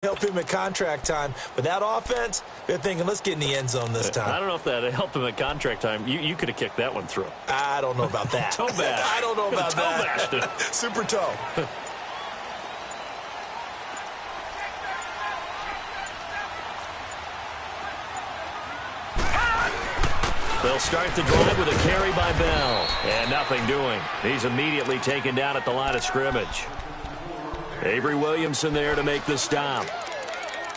help him at contract time. But that offense, they're thinking, let's get in the end zone this time. I don't know if that helped him at contract time. You could have kicked that one through. I don't know about that. Toe bash. I don't know about that. Toe bashed it. Super toe. They'll start the drive with a carry by Bell. And nothing doing. He's immediately taken down at the line of scrimmage. Avery Williamson there to make the stop.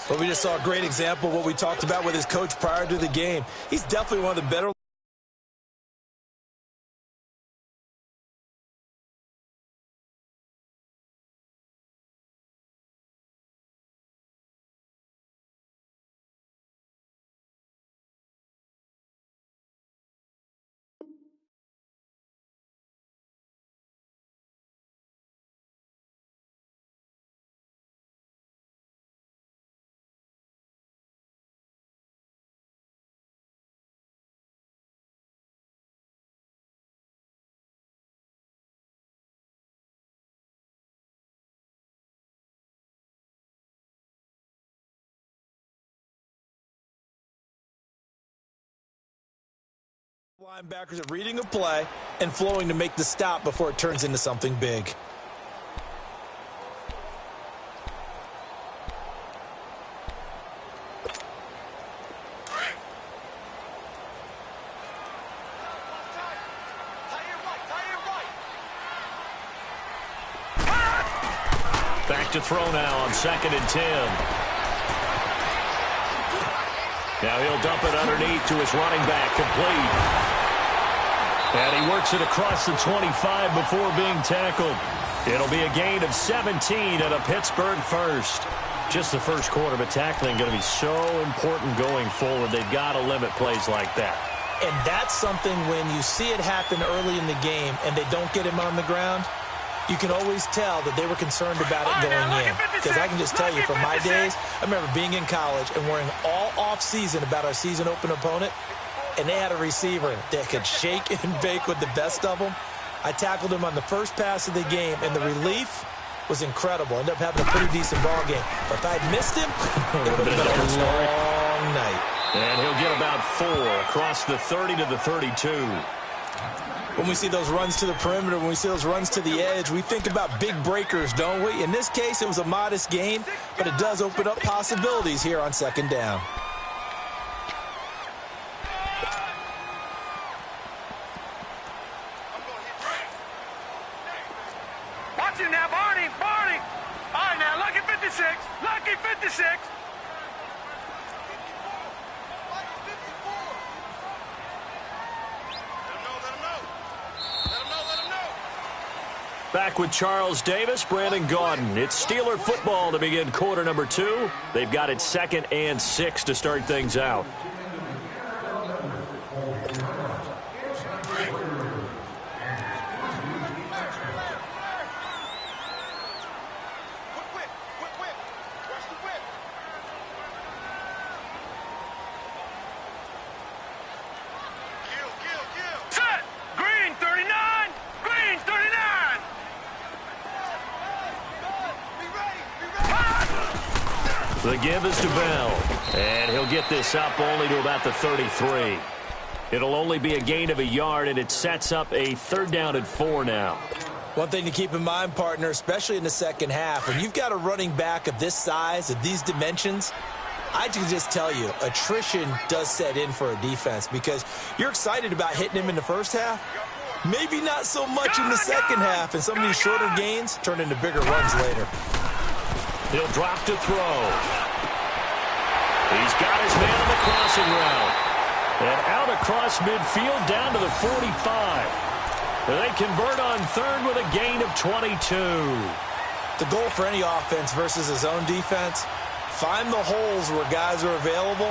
Well, we just saw a great example of what we talked about with his coach prior to the game. He's definitely one of the better linebackers are reading a play and flowing to make the stop before it turns into something big. Back to throw now on 2nd and 10. Now he'll dump it underneath to his running back, complete. And he works it across the 25 before being tackled. It'll be a gain of 17 and a Pittsburgh first. Just the first quarter, but tackling going to be so important going forward. They've got to limit plays like that. And that's something when you see it happen early in the game and they don't get him on the ground, you can always tell that they were concerned about it going in. Because I can just tell you, from my days, I remember being in college and worrying all off-season about our season open opponent, and they had a receiver that could shake and bake with the best of them. I tackled him on the first pass of the game, and the relief was incredible. Ended up having a pretty decent ball game. But if I had missed him, it would have been a long night. And he'll get about 4 across the 30 to the 32. When we see those runs to the perimeter, when we see those runs to the edge, we think about big breakers, don't we? In this case, it was a modest gain, but it does open up possibilities here on 2nd down. Watch it now, Barney, Barney. All right, now, lucky 56, lucky 56. Back with Charles Davis, Brandon Gaudin. It's Steeler football to begin quarter number 2. They've got it 2nd and 6 to start things out. The give is to Bell, and he'll get this up only to about the 33. It'll only be a gain of a yard, and it sets up a 3rd down and 4 now. One thing to keep in mind, partner, especially in the second half, when you've got a running back of this size, of these dimensions, I can just tell you, attrition does set in for a defense because you're excited about hitting him in the first half. Maybe not so much in the second half, and some of these shorter gains turn into bigger runs later. He'll drop to throw. He's got his man on the crossing route. And out across midfield down to the 45. They convert on 3rd with a gain of 22. The goal for any offense versus his own defense, find the holes where guys are available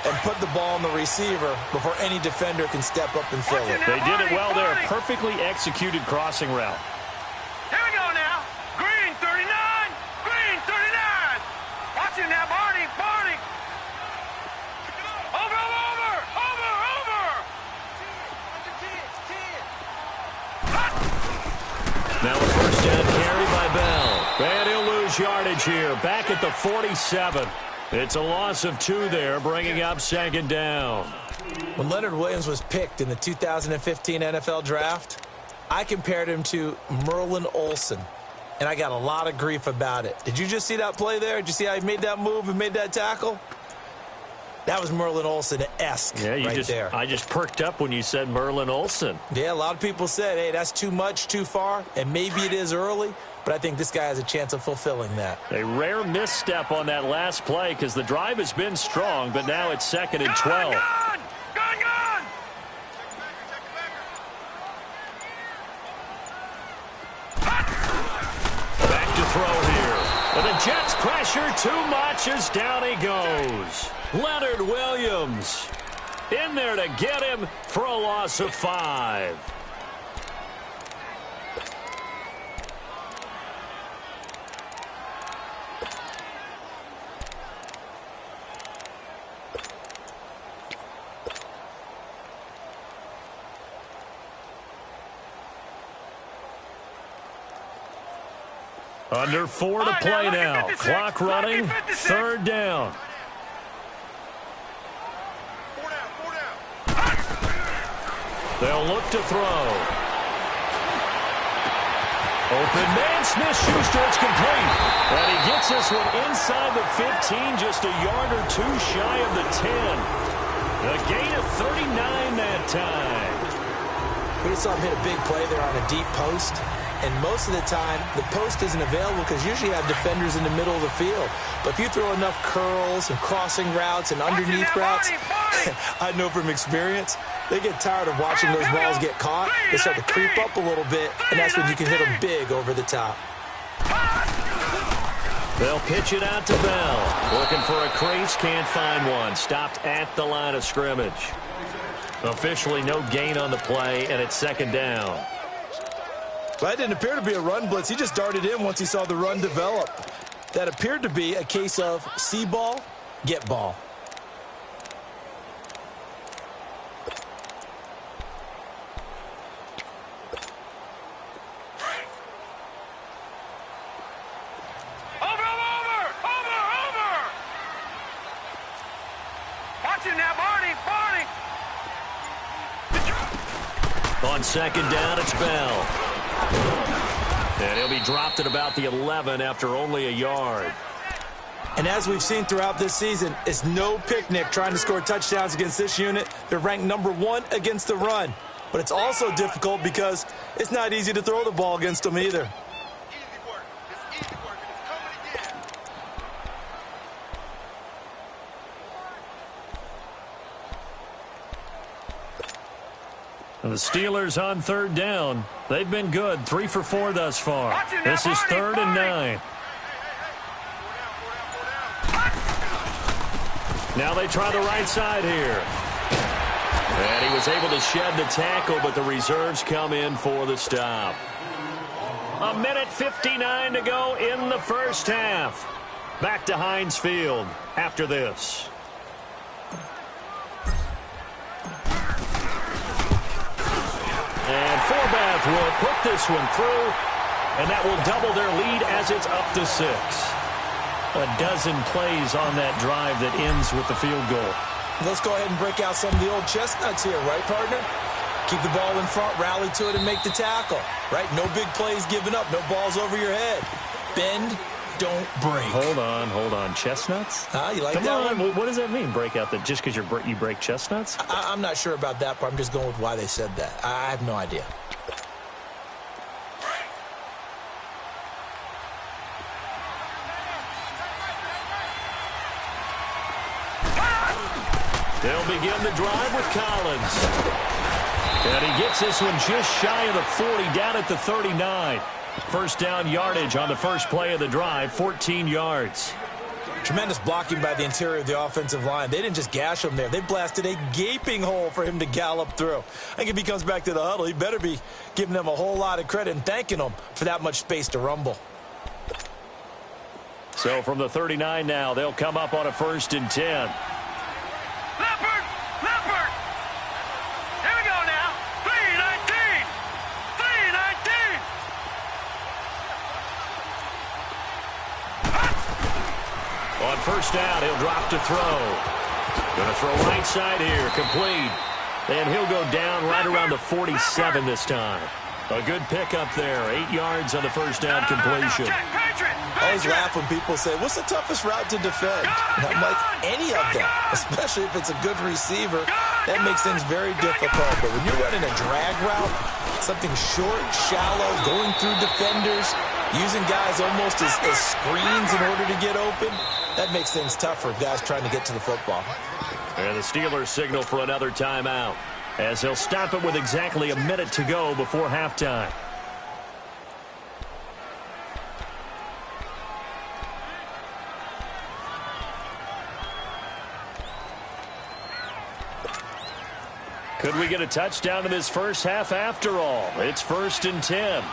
and put the ball on the receiver before any defender can step up and fill it. They did it well there. Perfectly executed crossing route. Here we go now. Green 39. Green 39. Watch it now, Barney. Barney. Over, over, over, over. Hot. Now a 1st down carry by Bell. And he'll lose lose yardage here, back at the 47. It's a loss of 2 there, bringing up second down. When Leonard Williams was picked in the 2015 NFL Draft, I compared him to Merlin Olsen, and I got a lot of grief about it. Did you just see that play there? Did you see how he made that move and made that tackle? That was Merlin Olsen-esque there. I just perked up when you said Merlin Olsen. Yeah, a lot of people said, hey, that's too much, too far, and maybe it is early, but I think this guy has a chance of fulfilling that. A rare misstep on that last play because the drive has been strong, but now it's 2nd and 12. Gone! Back to throw here. And the Jets pressure too much as down he goes. Leonard Williams in there to get him for a loss of 5. Under 4 to play now. Clock running. 3rd down. They'll look to throw. Open man, Smith-Schuster, it's complete. And he gets this one inside the 15, just a yard or 2 shy of the 10. A gain of 39 that time. We just saw him hit a big play there on a deep post. And most of the time, the post isn't available because usually you have defenders in the middle of the field. But if you throw enough curls and crossing routes and underneath routes, I know from experience, they get tired of watching those balls get caught. They start to creep up a little bit, and that's when you can hit them big over the top. They'll pitch it out to Bell. Looking for a crease, can't find one. Stopped at the line of scrimmage. Officially no gain on the play, and it's 2nd down. Well, that didn't appear to be a run blitz. He just darted in once he saw the run develop. That appeared to be a case of see ball, get ball. Over! Watch him now, Barney! On 2nd down, it's Bell. And he'll be dropped at about the 11 after only a yard. And as we've seen throughout this season, it's no picnic trying to score touchdowns against this unit. They're ranked number 1 against the run. But it's also difficult because it's not easy to throw the ball against them either. And the Steelers on 3rd down. They've been good, 3 for 4 thus far. This is 3rd and 9. Now they try the right side here. And he was able to shed the tackle, but the reserves come in for the stop. 1:59 to go in the first half. Back to Heinz Field after this. And Forbath will put this one through, and that will double their lead as it's up to 6. A dozen plays on that drive that ends with the field goal. Let's go ahead and break out some of the old chestnuts here, right, partner? Keep the ball in front, rally to it, and make the tackle, right? No big plays given up, no balls over your head. Bend, don't break. Hold on. Chestnuts? You like Come that on. one? What does that mean, break out? That just because you break chestnuts? I'm not sure about that part. I'm just going with why they said that. I have no idea. They'll begin the drive with Collins. And he gets this one just shy of the 40, down at the 39. First down yardage on the first play of the drive, 14 yards. Tremendous blocking by the interior of the offensive line. They didn't just gash him there. They blasted a gaping hole for him to gallop through. I think if he comes back to the huddle, he better be giving them a whole lot of credit and thanking them for that much space to rumble. So from the 39 now, they'll come up on a 1st and 10. Leopard! Here we go now. 3-19! 3-19! On first down, he'll drop to throw. Going to throw right side here, complete. And he'll go down right around the 47 this time. A good pickup there, 8 yards on the first down completion. I always laugh when people say, what's the toughest route to defend? And I'm like, any of them, especially if it's a good receiver. That makes things very difficult. But when you're running a drag route, something short, shallow, going through defenders, using guys almost as screens in order to get open, that makes things tough for guys trying to get to the football. And the Steelers signal for another timeout, as he'll stop it with exactly a minute to go before halftime. Could we get a touchdown in this first half after all? It's 1st and 10.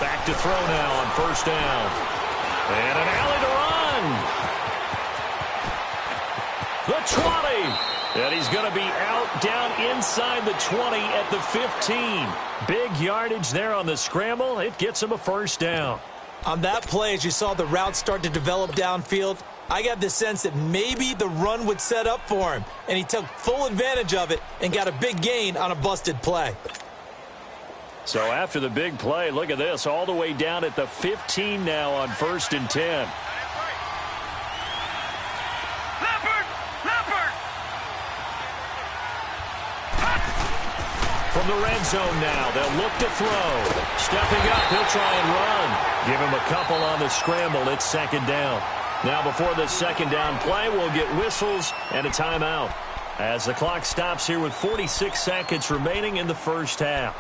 Back to throw now on first down. And an alley to run. The 20. And he's going to be out down inside the 20 at the 15. Big yardage there on the scramble. It gets him a first down. On that play, as you saw the route start to develop downfield, I got the sense that maybe the run would set up for him. And he took full advantage of it and got a big gain on a busted play. So after the big play, look at this, all the way down at the 15 now on 1st and 10. From the red zone now, they'll look to throw. Stepping up, he'll try and run. Give him a couple on the scramble. It's 2nd down. Now before the 2nd down play, we'll get whistles and a timeout, as the clock stops here with 46 seconds remaining in the first half.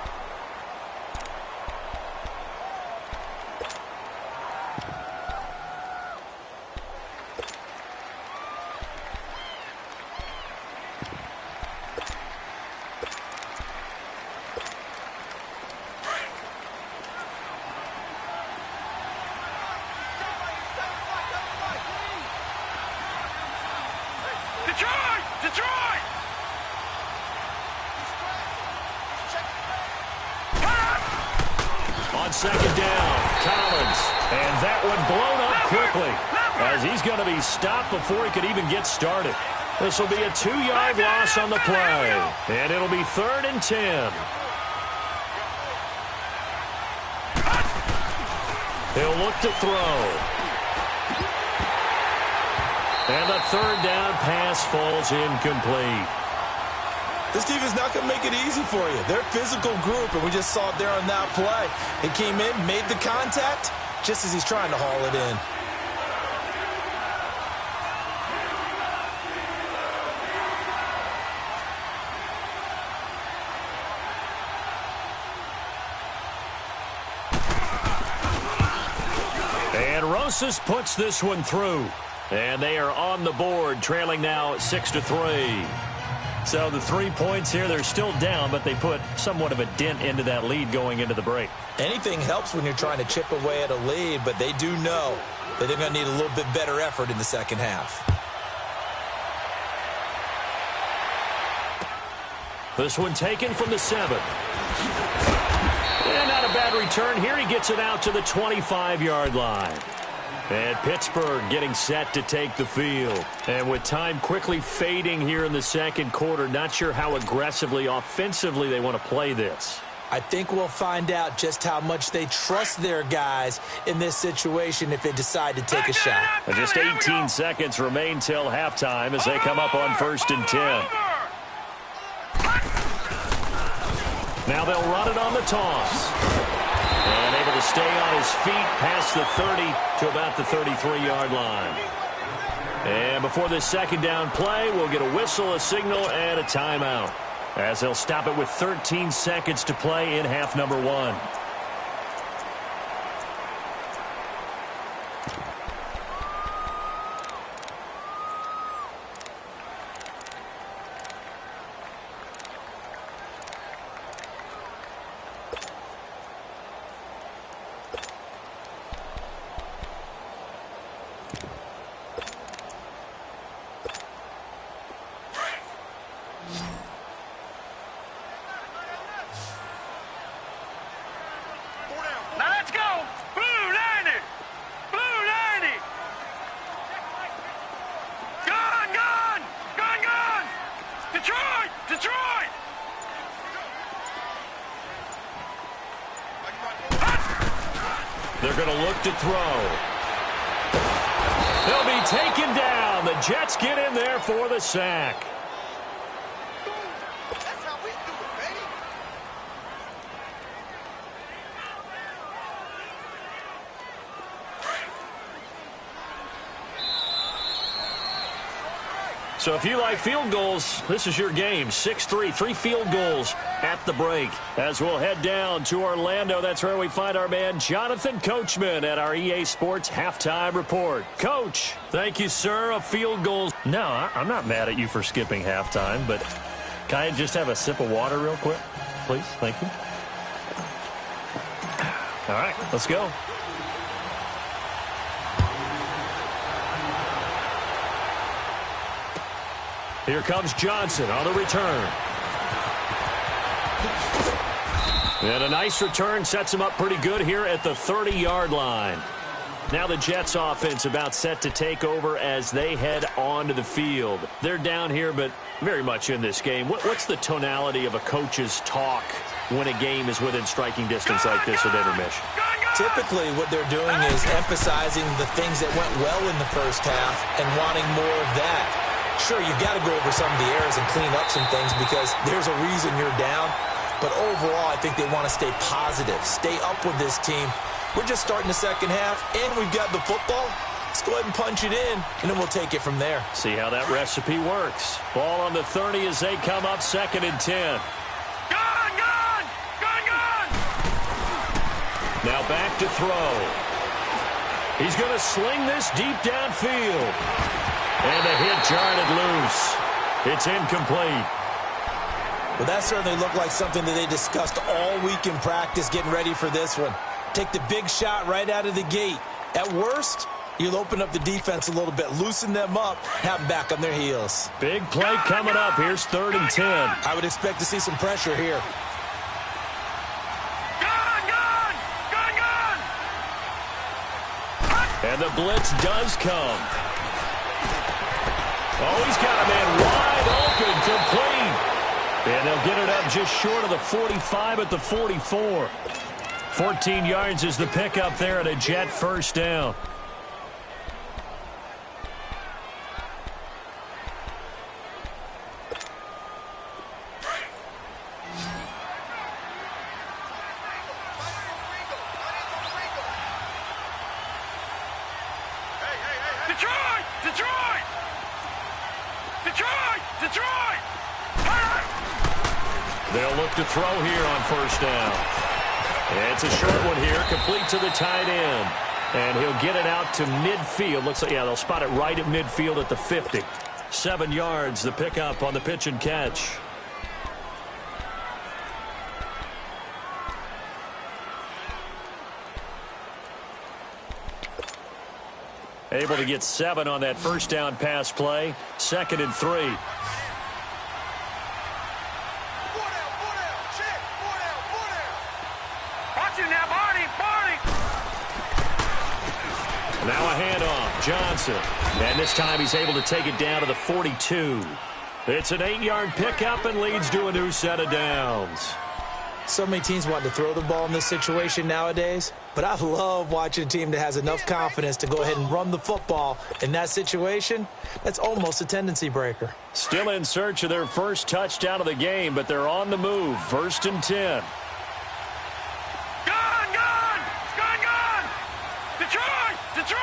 On 2nd down, Collins. And that one blown up quickly, as he's going to be stopped before he could even get started. This will be a 2-yard loss on the play. And it'll be 3rd and 10. He'll look to throw. And the 3rd down pass falls incomplete. This defense is not going to make it easy for you. They're a physical group, and we just saw it there on that play. He came in, made the contact, just as he's trying to haul it in. And Rosas puts this one through. And they are on the board, trailing now 6-3. So the 3 points here, they're still down, but they put somewhat of a dent into that lead going into the break. Anything helps when you're trying to chip away at a lead, but they do know that they're going to need a little bit better effort in the second half. This one taken from the 7. And not a bad return here. He gets it out to the 25-yard line. And Pittsburgh getting set to take the field. And with time quickly fading here in the second quarter, not sure how aggressively, offensively they want to play this. I think we'll find out just how much they trust their guys in this situation if they decide to take a shot. And just 18 seconds remain till halftime as they come up on 1st and 10. Now they'll run it on the toss. And able to stay on his feet past the 30 to about the 33-yard line. And before this second down play, we'll get a whistle, a signal, and a timeout, as they'll stop it with 13 seconds to play in half number 1. They're going to look to throw. They'll be taken down. The Jets get in there for the sack. So if you like field goals, this is your game. 6-3, 3 field goals at the break. As we'll head down to Orlando, that's where we find our man Jonathan Coachman at our EA Sports Halftime Report. Coach, thank you, sir. A field goal. No, I'm not mad at you for skipping halftime, but can I just have a sip of water real quick, please? Thank you. All right, let's go. Here comes Johnson on the return. And a nice return sets him up pretty good here at the 30-yard line. Now the Jets offense about set to take over as they head onto the field. They're down here, but very much in this game. What's the tonality of a coach's talk when a game is within striking distance like this at intermission? Typically, what they're doing is emphasizing the things that went well in the first half and wanting more of that. Sure, you've got to go over some of the errors and clean up some things because there's a reason you're down. But overall, I think they want to stay positive, stay up with this team. We're just starting the second half, and we've got the football. Let's go ahead and punch it in, and then we'll take it from there. See how that recipe works. Ball on the 30 as they come up 2nd and 10. Gone! Now back to throw. He's going to sling this deep downfield. And a hit jarred it loose. It's incomplete. Well, that certainly looked like something that they discussed all week in practice getting ready for this one. Take the big shot right out of the gate. At worst, you'll open up the defense a little bit, loosen them up, have them back on their heels. Big play coming up. Here's 3rd and 10. I would expect to see some pressure here. And the blitz does come. Oh, he's got a man wide open, complete. And they'll get it up just short of the 45 at the 44. 14 yards is the pickup there at a Jet first down. They'll look to throw here on first down. It's a short one here, complete to the tight end. And he'll get it out to midfield. Looks like, yeah, they'll spot it right at midfield at the 50. 7 yards, the pickup on the pitch and catch. Able to get 7 on that first down pass play. 2nd and 3. Now a handoff, Johnson. And this time he's able to take it down to the 42. It's an 8-yard pickup and leads to a new set of downs. So many teams want to throw the ball in this situation nowadays, but I love watching a team that has enough confidence to go ahead and run the football. In that situation, that's almost a tendency breaker. Still in search of their first touchdown of the game, but they're on the move. 1st and 10. Detroit!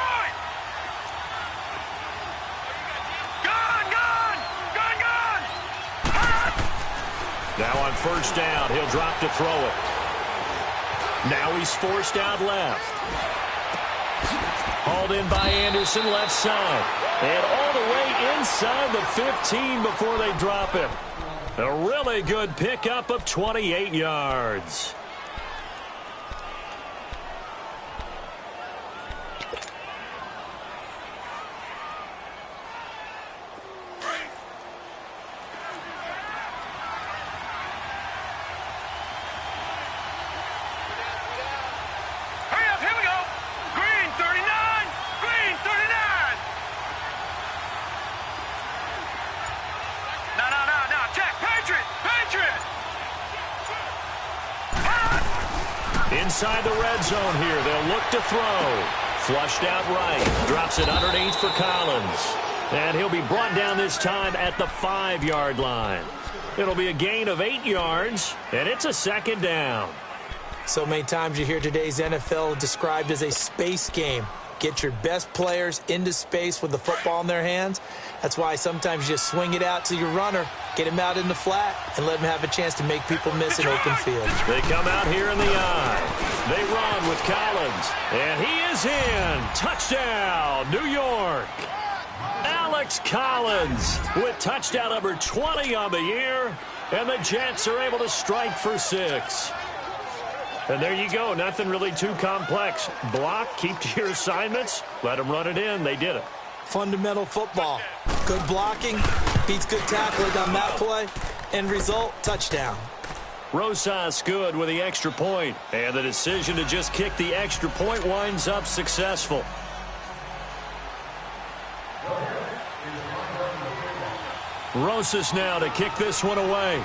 Now on first down, he'll drop to throw it. Now he's forced out left. Hauled in by Anderson, left side. And all the way inside the 15 before they drop him. A really good pickup of 28 yards. Inside the red zone here, they'll look to throw. Flushed out right, drops it underneath for Collins. And he'll be brought down this time at the 5-yard line. It'll be a gain of 8 yards, and it's a second down. So many times you hear today's NFL described as a space game. Get your best players into space with the football in their hands. That's why sometimes you just swing it out to your runner, get him out in the flat, and let him have a chance to make people miss an open field. They come out here in the I. They run with Collins, and he is in. Touchdown, New York. Alex Collins with touchdown number 20 on the year, and the Jets are able to strike for 6. And there you go. Nothing really too complex. Block, keep to your assignments, let them run it in. They did it. Fundamental football. Good blocking, beats good tackling on that play. End result, touchdown. Rosas good with the extra point, and the decision to just kick the extra point winds up successful. Rosas now to kick this one away.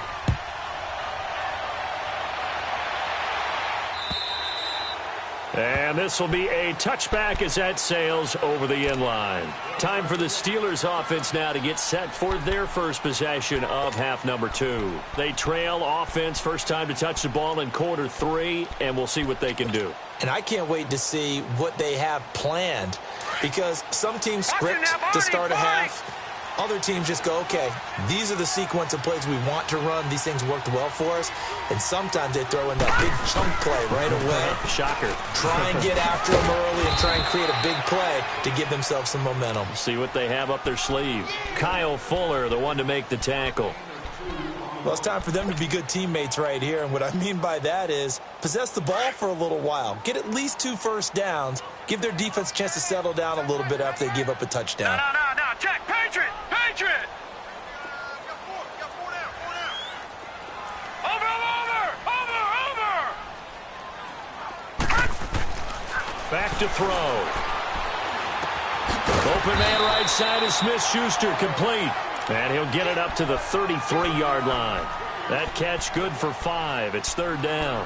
And this will be a touchback as that sails over the end line. Time for the Steelers offense now to get set for their first possession of half number 2. They trail offense, first time to touch the ball in quarter 3, and we'll see what they can do. And I can't wait to see what they have planned, because some teams script to start a half. Other teams just go, okay, these are the sequence of plays we want to run. These things worked well for us. And sometimes they throw in that big chunk play right away. Shocker. Try and get after them early and try and create a big play to give themselves some momentum. See what they have up their sleeve. Kyle Fuller, the one to make the tackle. Well, it's time for them to be good teammates right here. And what I mean by that is possess the ball for a little while. Get at least 2 first downs. Give their defense a chance to settle down a little bit after they give up a touchdown. No. Check. Patriot. Over. Back to throw. Open man right side is Smith-Schuster, complete. And he'll get it up to the 33-yard line. That catch good for 5. It's third down.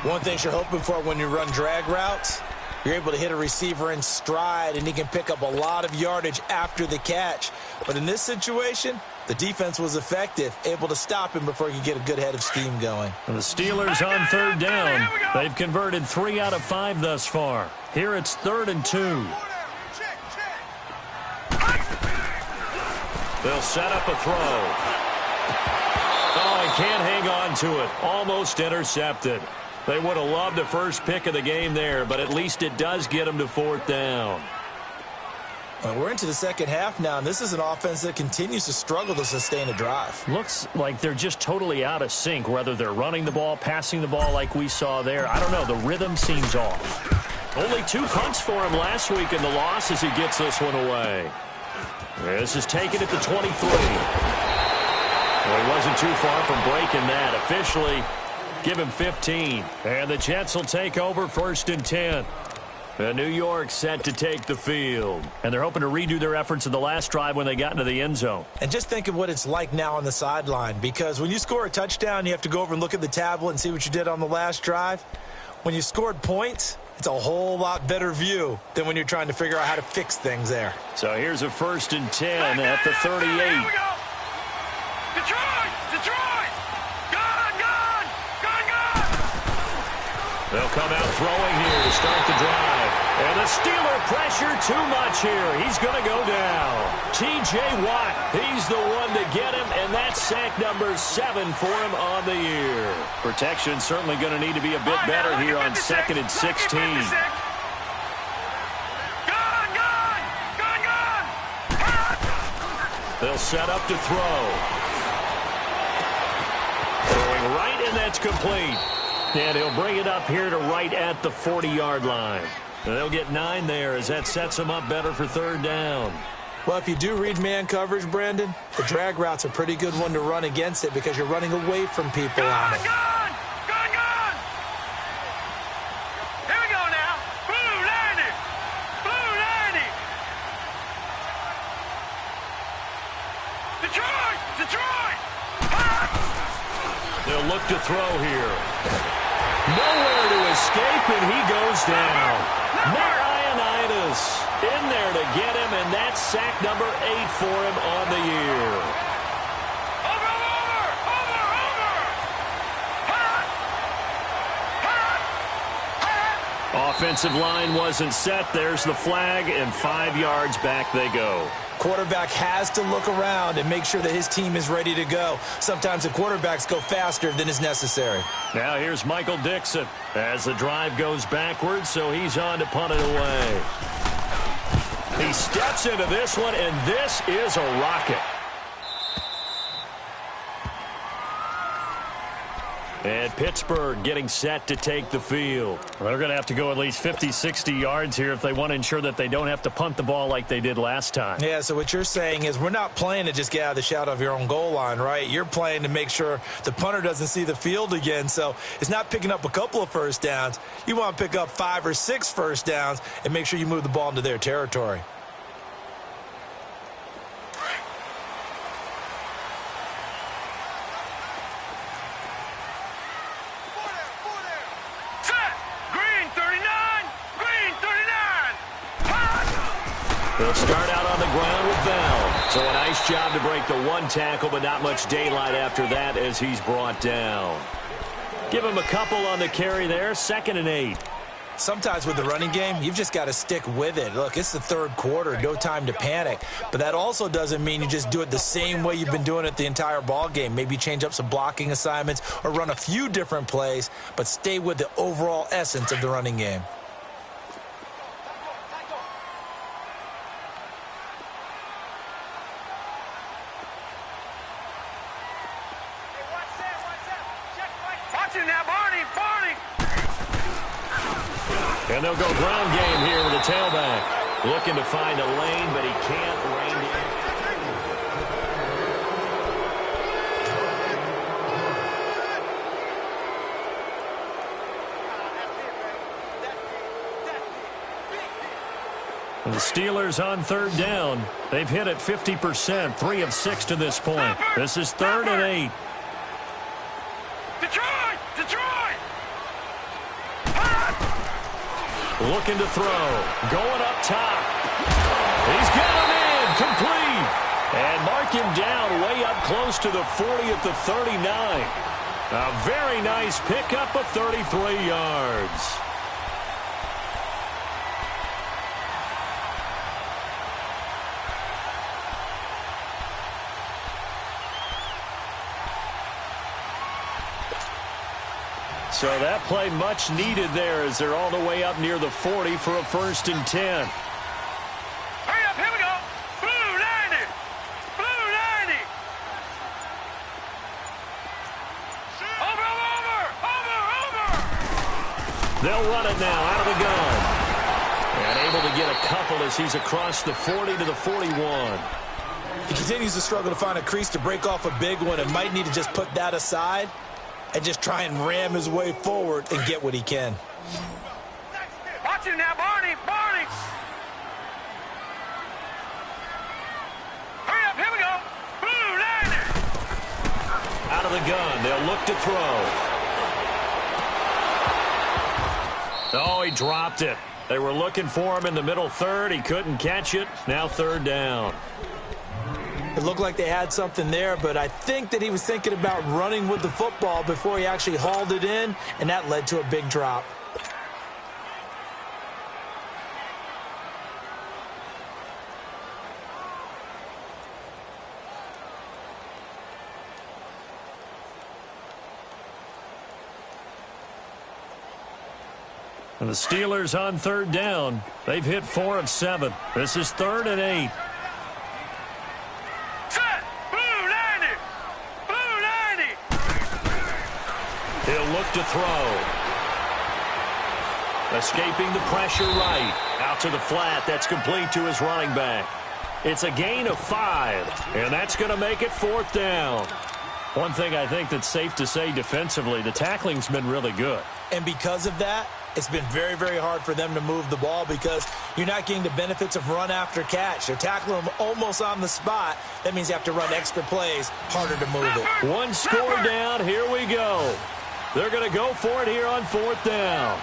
One thing you're hoping for when you run drag routes, you're able to hit a receiver in stride, and he can pick up a lot of yardage after the catch. But in this situation, the defense was effective, able to stop him before he could get a good head of steam going. And the Steelers on third down. They've converted 3 out of 5 thus far. Here it's 3rd and 2. They'll set up a throw. Oh, he can't hang on to it. Almost intercepted. They would have loved the first pick of the game there, but at least it does get them to 4th down. Well, we're into the second half now, and this is an offense that continues to struggle to sustain a drive. Looks like they're just totally out of sync, whether they're running the ball, passing the ball like we saw there. I don't know. The rhythm seems off. Only 2 punts for him last week in the loss as he gets this one away. This is taken at the 23. Well, he wasn't too far from breaking that. Officially, give him 15. And the Jets will take over 1st and 10. And New York set to take the field. And they're hoping to redo their efforts in the last drive when they got into the end zone. And just think of what it's like now on the sideline, because when you score a touchdown, you have to go over and look at the tablet and see what you did on the last drive. When you scored points, it's a whole lot better view than when you're trying to figure out how to fix things there. So here's a 1st and 10 at the 38. Here we go. Detroit! They'll come out throwing here to start the drive. And the Steeler pressure too much here. He's going to go down. T.J. Watt, he's the one to get him, and that's sack number 7 for him on the year. Protection certainly going to need to be a bit better here on 2nd and 16. They'll set up to throw. Throwing right, and that's complete. And he'll bring it up here to right at the 40-yard line. And they'll get 9 there as that sets them up better for 3rd down. Well, if you do read man coverage, Brandon, the drag route's a pretty good one to run against it because you're running away from people on it. Gone! Here we go now. Blue 90! Detroit! They'll look to throw here. Nowhere to his escape, and he goes down. Marianitis in there to get him, and that's sack number 8 for him on the year. Offensive line wasn't set. There's the flag, and 5 yards back they go. Quarterback has to look around and make sure that his team is ready to go. Sometimes the quarterbacks go faster than is necessary. Now here's Michael Dixon as the drive goes backwards, so he's on to punt it away. He steps into this one, and this is a rocket. And Pittsburgh getting set to take the field. Well, they're going to have to go at least 50, 60 yards here if they want to ensure that they don't have to punt the ball like they did last time. Yeah, so what you're saying is we're not playing to just get out of the shadow of your own goal line, right? You're playing to make sure the punter doesn't see the field again. So it's not picking up a couple of first downs. You want to pick up 5 or 6 first downs and make sure you move the ball into their territory. They'll start out on the ground with Bell. So a nice job to break the 1 tackle, but not much daylight after that as he's brought down. Give him a couple on the carry there, 2nd and 8. Sometimes with the running game, you've just got to stick with it. Look, it's the 3rd quarter, no time to panic. But that also doesn't mean you just do it the same way you've been doing it the entire ball game. Maybe change up some blocking assignments or run a few different plays, but stay with the overall essence of the running game. And they'll go ground game here with the tailback. Looking to find a lane, but he can't rein it in. The Steelers on 3rd down. They've hit it 50%, 3 of 6 to this point. This is 3rd and 8. Looking to throw. Going up top. He's got him in. Complete. And mark him down way up close to the 40 at the 39. A very nice pickup of 33 yards. So that play much needed there as they're all the way up near the 40 for a 1st and 10. Hurry up, here we go. Blue 90. Blue 90. Over. They'll run it now out of the gun. And able to get a couple as he's across the 40 to the 41. He continues to struggle to find a crease to break off a big one and might need to just put that aside and just try and ram his way forward and get what he can. Watch him now, Barney. Hurry up, here we go. Blue 90. Out of the gun, they'll look to throw. Oh, he dropped it. They were looking for him in the middle 3rd. He couldn't catch it. Now 3rd down. It looked like they had something there, but I think that he was thinking about running with the football before he actually hauled it in, and that led to a big drop. And the Steelers on 3rd down. They've hit 4 of 7. This is 3rd and 8. He'll look to throw. Escaping the pressure right. Out to the flat. That's complete to his running back. It's a gain of 5, and that's going to make it 4th down. One thing I think that's safe to say defensively, the tackling's been really good. And because of that, it's been very, very hard for them to move the ball because you're not getting the benefits of run after catch. They're tackling them almost on the spot. That means you have to run extra plays, harder to move it. 1 score down. Here we go. They're going to go for it here on 4th down.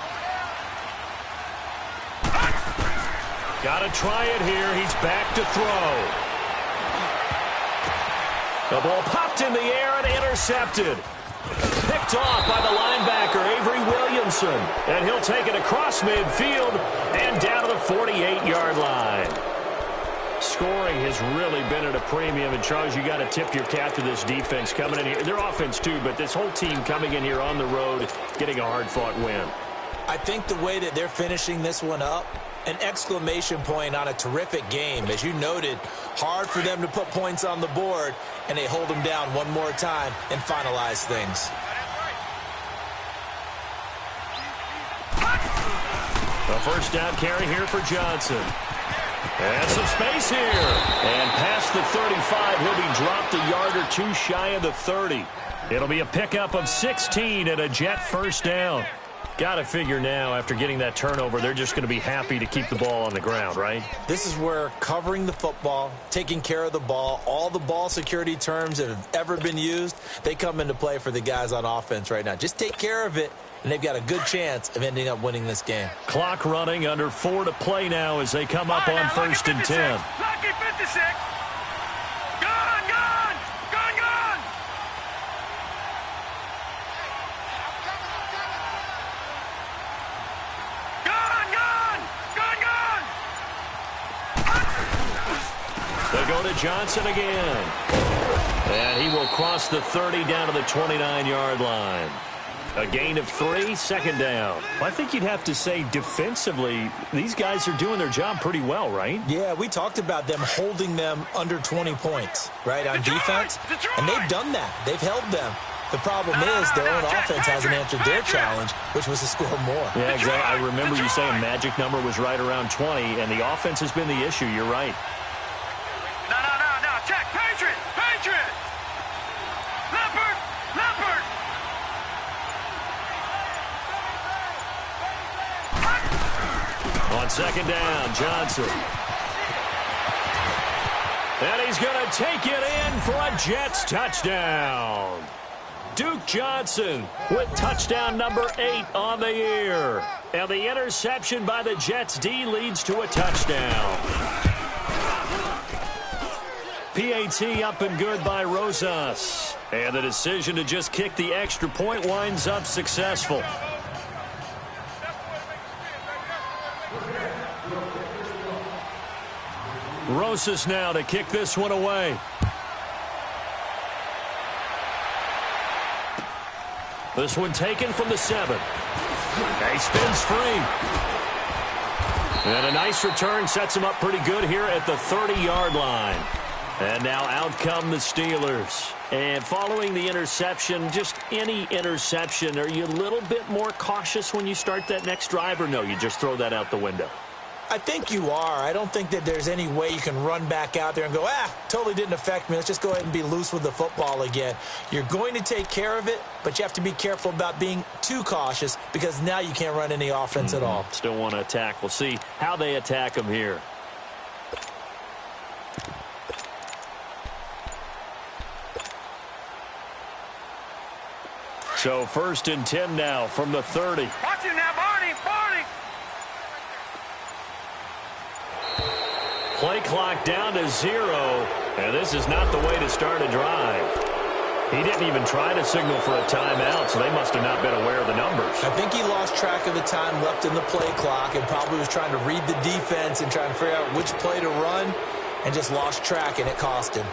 Got to try it here. He's back to throw. The ball popped in the air and intercepted. Picked off by the linebacker, Avery Williamson. And he'll take it across midfield and down to the 48-yard line. Scoring has really been at a premium. And, Charles, you got to tip your cap to this defense coming in here. Their offense, too, but this whole team coming in here on the road, getting a hard-fought win. I think the way that they're finishing this one up, an exclamation point on a terrific game. As you noted, hard for them to put points on the board, and they hold them down one more time and finalize things. A first down carry here for Johnson. And some space here. And past the 35, he'll be dropped a yard or two shy of the 30. It'll be a pickup of 16 and a Jet first down. Got to figure now, after getting that turnover, they're just going to be happy to keep the ball on the ground, right? This is where covering the football, taking care of the ball, all the ball security terms that have ever been used, they come into play for the guys on offense right now. Just take care of it, and they've got a good chance of ending up winning this game. Clock running, under 4 to play now as they come up on first and 10. Lucky 56. Gone, gone, gone, gone. Gone, gone, gone, gone. They go to Johnson again. And he will cross the 30 down to the 29-yard line. A gain of 3, second down. Well, I think you'd have to say defensively, these guys are doing their job pretty well, right? Yeah, we talked about them holding them under 20 points, right, on defense. And they've done that. They've held them. The problem is their own offense hasn't answered their challenge, which was to score more. Yeah, exactly. I remember you saying magic number was right around 20, and the offense has been the issue. You're right. No. Check. Patriot. Patriot. Leopard. Leopard. On second down, Johnson. And he's going to take it in for a Jets touchdown. Duke Johnson with touchdown number 8 on the year. And the interception by the Jets D leads to a touchdown. PAT up and good by Rosas. And the decision to just kick the extra point winds up successful. Rosas now to kick this one away. This one taken from the 7. He spins free. And a nice return sets him up pretty good here at the 30-yard line. And now out come the Steelers. And following the interception, just any interception, are you a little bit more cautious when you start that next drive, or no, you just throw that out the window? I think you are. I don't think that there's any way you can run back out there and go, totally didn't affect me. Let's just go ahead and be loose with the football again. You're going to take care of it, but you have to be careful about being too cautious because now you can't run any offense at all. Still want to attack. We'll see how they attack him here. So first and 10 now from the 30. Watch him now, Barney. Barney. Play clock down to 0, and this is not the way to start a drive. He didn't even try to signal for a timeout, so they must have not been aware of the numbers. I think he lost track of the time left in the play clock and probably was trying to read the defense and trying to figure out which play to run and just lost track, and it cost him.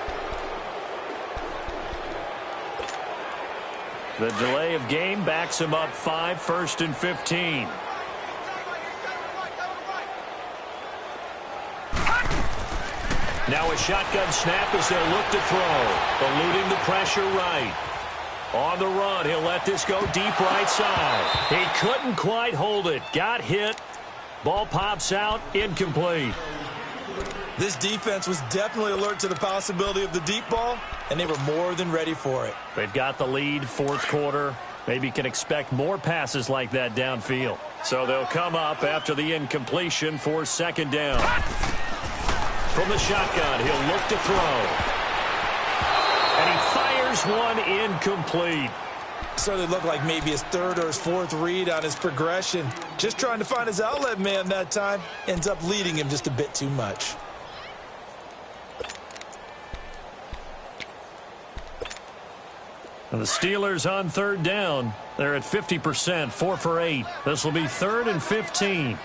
The delay of game backs him up 5, first and 15. Now a shotgun snap as they'll look to throw. Eluding the pressure right. On the run, he'll let this go deep right side. He couldn't quite hold it. Got hit. Ball pops out. Incomplete. This defense was definitely alert to the possibility of the deep ball, and they were more than ready for it. They've got the lead, fourth quarter. Maybe can expect more passes like that downfield. So they'll come up after the incompletion for second down. From the shotgun, he'll look to throw. And he fires one incomplete. Certainly looked like maybe his third or his fourth read on his progression. Just trying to find his outlet man that time. Ends up leading him just a bit too much. And the Steelers on third down. They're at 50%, 4 for 8. This will be 3rd and 15.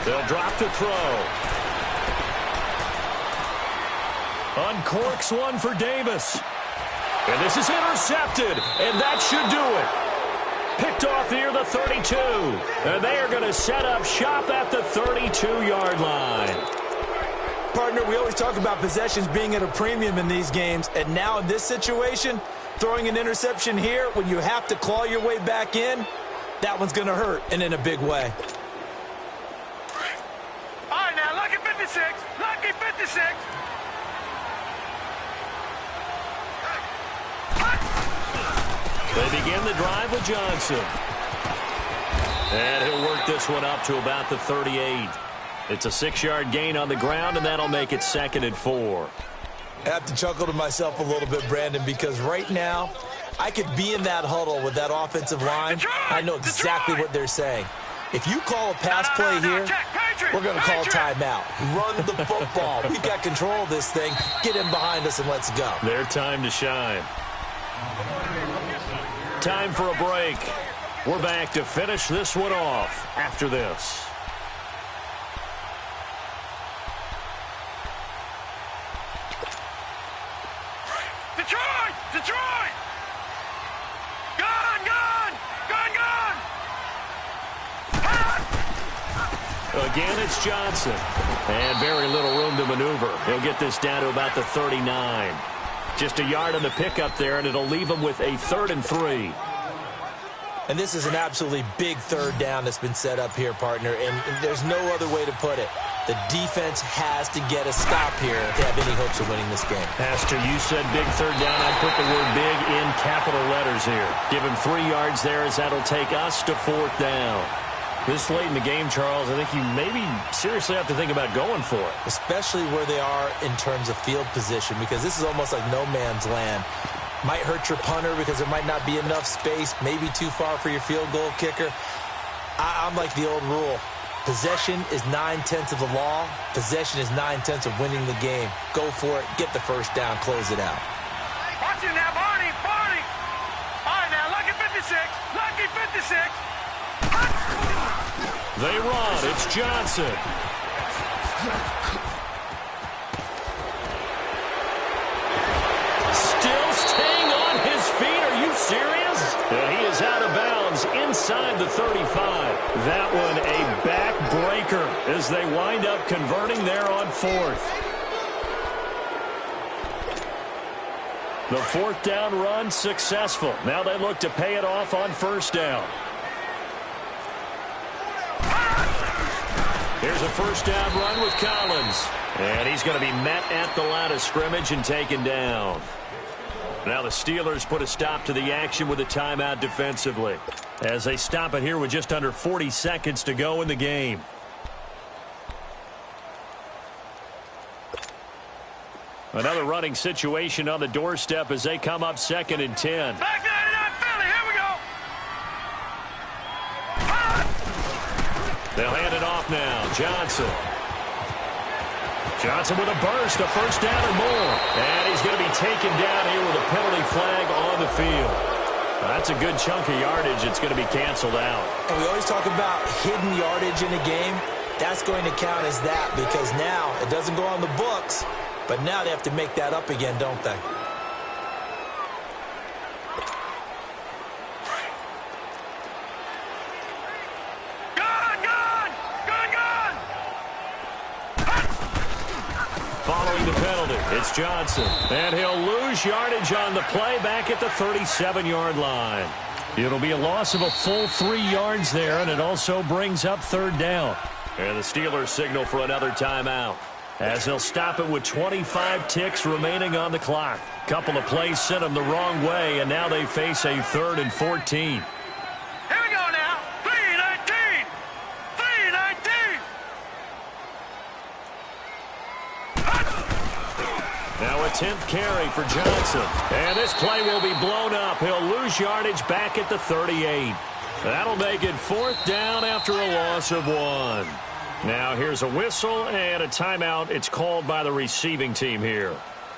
They'll drop to throw. Uncorks one for Davis. And this is intercepted, and that should do it. Picked off near the 32. And they are going to set up shop at the 32-yard line. Partner, we always talk about possessions being at a premium in these games, and now in this situation, throwing an interception here when you have to claw your way back in, that one's going to hurt, and in a big way. All right, now, lucky 56. Lucky 56. They begin the drive with Johnson. And he'll work this one up to about the 38. It's a 6-yard gain on the ground, and that'll make it 2nd and 4. I have to chuckle to myself a little bit, Brandon, because right now, I could be in that huddle with that offensive line. I know exactly what they're saying. If you call a pass play here, we're going to call a timeout. Run the football. We've got control of this thing. Get in behind us and let's go. Their time to shine. Time for a break. We're back to finish this one off after this. Detroit! Detroit! Gone! Gone! Gone! Gone! Again, it's Johnson. And very little room to maneuver. He'll get this down to about the 39. Just a yard on the pickup there, and it'll leave him with a 3rd and 3. And this is an absolutely big third down that's been set up here, partner, and there's no other way to put it. The defense has to get a stop here to have any hopes of winning this game. Pastor, you said big third down. I put the word big in capital letters here. Give him 3 yards there as that'll take us to 4th down. This late in the game, Charles, I think you maybe seriously have to think about going for it. Especially where they are in terms of field position, because this is almost like no man's land. Might hurt your punter because there might not be enough space, maybe too far for your field goal kicker. I'm like the old rule. Possession is 9/10 of the law. Possession is 9/10 of winning the game. Go for it. Get the first down. Close it out. Watch it now, Barney! Barney! All right, now, lucky 56. Lucky 56. They run. It's Johnson. Still staying on his feet. Are you serious? And he is out of bounds inside the 35. That one a backbreaker as they wind up converting there on 4th. The 4th down run successful. Now they look to pay it off on 1st down. Here's a 1st down run with Collins. And he's going to be met at the line of scrimmage and taken down. Now the Steelers put a stop to the action with a timeout defensively, as they stop it here with just under 40 seconds to go in the game. Another running situation on the doorstep as they come up 2nd and 10. Back 99 Philly, here we go. They'll hand it off now. Johnson. Johnson with a burst, a 1st down or more. And he's going to be taken down here with a penalty flag on the field. That's a good chunk of yardage. It's going to be canceled out. And we always talk about hidden yardage in a game. That's going to count as that because now it doesn't go on the books, but now they have to make that up again, don't they? Following the penalty, it's Johnson. And he'll lose yardage on the play back at the 37-yard line. It'll be a loss of a full 3 yards there, and it also brings up 3rd down. And the Steelers signal for another timeout, as they'll stop it with 25 ticks remaining on the clock. Couple of plays sent them the wrong way, and now they face a 3rd and 14. Here we go now. 3-19. 3-19. Now a 10th carry for Johnson. And this play will be blown up. He'll lose yardage back at the 38. That'll make it 4th down after a loss of 1. Now here's a whistle and a timeout. It's called by the receiving team here,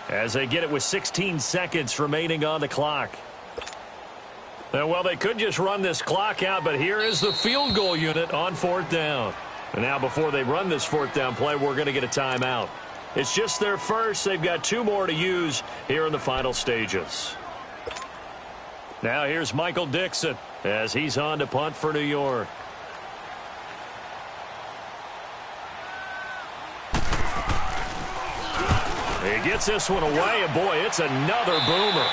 as they get it with 16 seconds remaining on the clock. Well, they could just run this clock out, but here is the field goal unit on 4th down. And now before they run this 4th down play, we're going to get a timeout. It's just their first. They've got 2 more to use here in the final stages. Now here's Michael Dixon as he's on to punt for New York. He gets this one away, and boy, it's another boomer.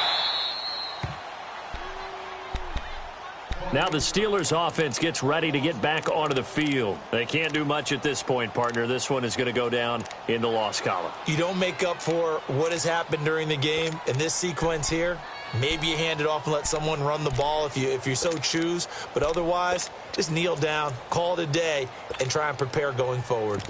Now the Steelers offense gets ready to get back onto the field. They can't do much at this point, partner. This one is going to go down in the loss column. You don't make up for what has happened during the game in this sequence here. Maybe you hand it off and let someone run the ball if you so choose. But otherwise, just kneel down, call it a day, and try and prepare going forward.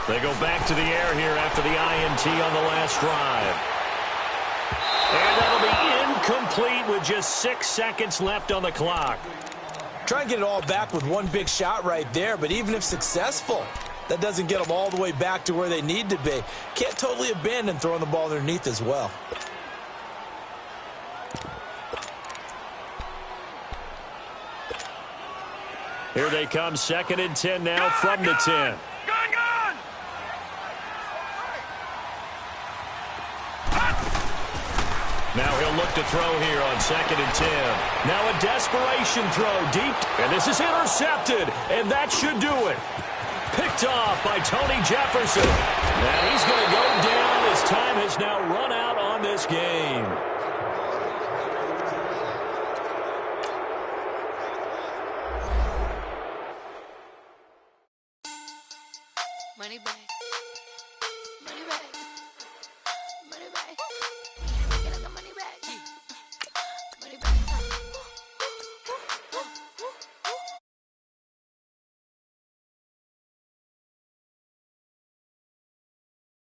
They go back to the air here after the INT on the last drive. And that'll be incomplete with just 6 seconds left on the clock. Try and get it all back with one big shot right there, but even if successful, that doesn't get them all the way back to where they need to be. Can't totally abandon throwing the ball underneath as well. Here they come, 2nd and 10 now from the 10. Now he'll look to throw here on 2nd and 10. Now a desperation throw deep. And this is intercepted. And that should do it. Picked off by Tony Jefferson. And he's going to go down. His time has now run out on this game. Money back.